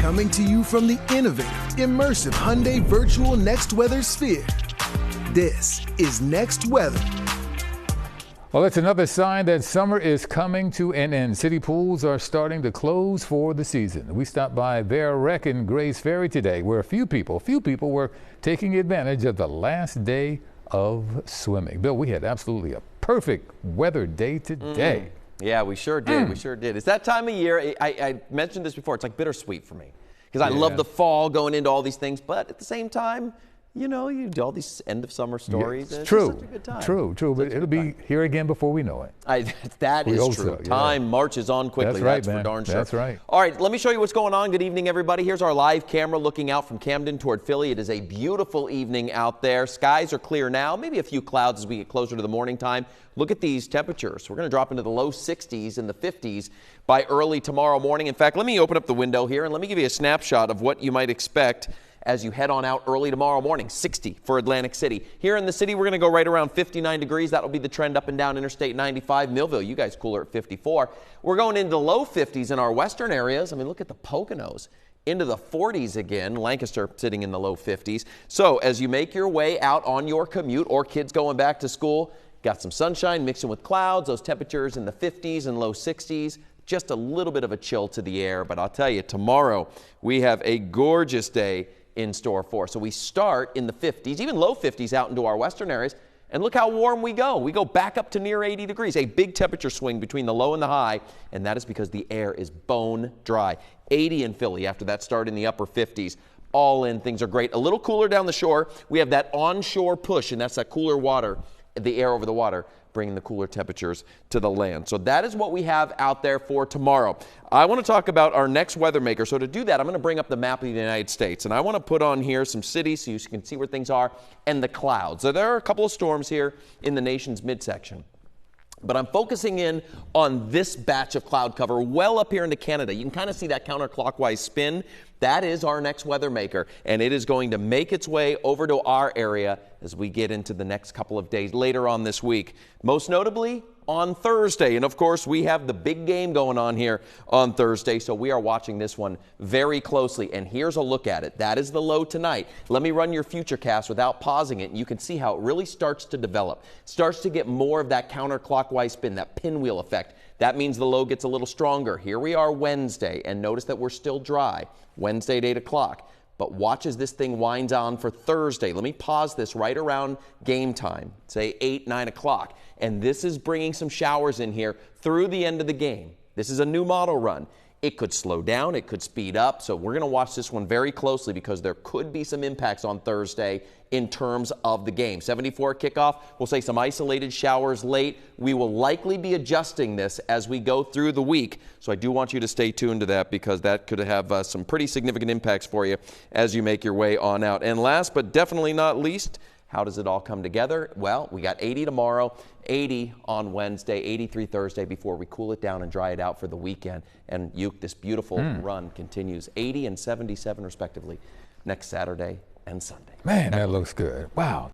Coming to you from the innovative, immersive Hyundai Virtual Next Weather Sphere. This is Next Weather. Well, it's another sign that summer is coming to an end. City pools are starting to close for the season. We stopped by Bear Rec in Grays Ferry today, where a few people were taking advantage of the last day of swimming. Bill, we had absolutely a perfect weather day today. Yeah, we sure did. We sure did. It's that time of year. I mentioned this before. It's like bittersweet for me because I love the fall going into all these things. But at the same time, you know, you do all these end of summer stories. Yeah, it's true. Such a good time. True. But it'll be here again before we know it. That is true. So, yeah. Time marches on quickly. That's right, man. For darn sure. That's right. All right, let me show you what's going on. Good evening, everybody. Here's our live camera looking out from Camden toward Philly. It is a beautiful evening out there. Skies are clear now. Maybe a few clouds as we get closer to the morning time. Look at these temperatures. We're going to drop into the low 60s and the 50s by early tomorrow morning. In fact, let me open up the window here and let me give you a snapshot of what you might expect as you head on out early tomorrow morning. 60 for Atlantic City. Here in the city, we're going to go right around 59 degrees. That will be the trend up and down Interstate 95. Millville, you guys cooler at 54. We're going into the low 50s in our western areas. I mean, look at the Poconos. Into the 40s again. Lancaster sitting in the low 50s. So as you make your way out on your commute or kids going back to school, got some sunshine mixing with clouds. Those temperatures in the 50s and low 60s. Just a little bit of a chill to the air. But I'll tell you, tomorrow we have a gorgeous day in store for. So we start in the 50s, even low 50s out into our western areas, and look how warm we go. We go back up to near 80 degrees, a big temperature swing between the low and the high, and that is because the air is bone dry. 80 in Philly after that start in the upper 50s. All in, things are great. A little cooler down the shore. We have that onshore push, and that's that cooler water, the air over the water, bringing the cooler temperatures to the land. So that is what we have out there for tomorrow. I want to talk about our next weather maker. So to do that, I'm going to bring up the map of the United States, and I want to put on here some cities so you can see where things are and the clouds. So there are a couple of storms here in the nation's midsection. But I'm focusing in on this batch of cloud cover well up here into Canada. You can kind of see that counterclockwise spin. That is our next weather maker, and it is going to make its way over to our area as we get into the next couple of days later on this week. Most notably on Thursday. And of course, we have the big game going on here on Thursday, so we are watching this one very closely. And here's a look at it. That is the low tonight. Let me run your futurecast without pausing it, and you can see how it really starts to develop. Starts to get more of that counterclockwise spin, that pinwheel effect. That means the low gets a little stronger. Here we are Wednesday, and notice that we're still dry. Wednesday at 8 o'clock. But watch as this thing winds on for Thursday. Let me pause this right around game time, say 8, 9 o'clock. And this is bringing some showers in here through the end of the game. This is a new model run. It could slow down, it could speed up. So we're going to watch this one very closely because there could be some impacts on Thursday in terms of the game. 74 kickoff, we'll say some isolated showers late. We will likely be adjusting this as we go through the week. So I do want you to stay tuned to that because that could have some pretty significant impacts for you as you make your way on out. And last but definitely not least, how does it all come together? Well, we got 80 tomorrow, 80 on Wednesday, 83 Thursday before we cool it down and dry it out for the weekend. And this beautiful run continues, 80 and 77 respectively, next Saturday and Sunday. Man, that looks good. Wow.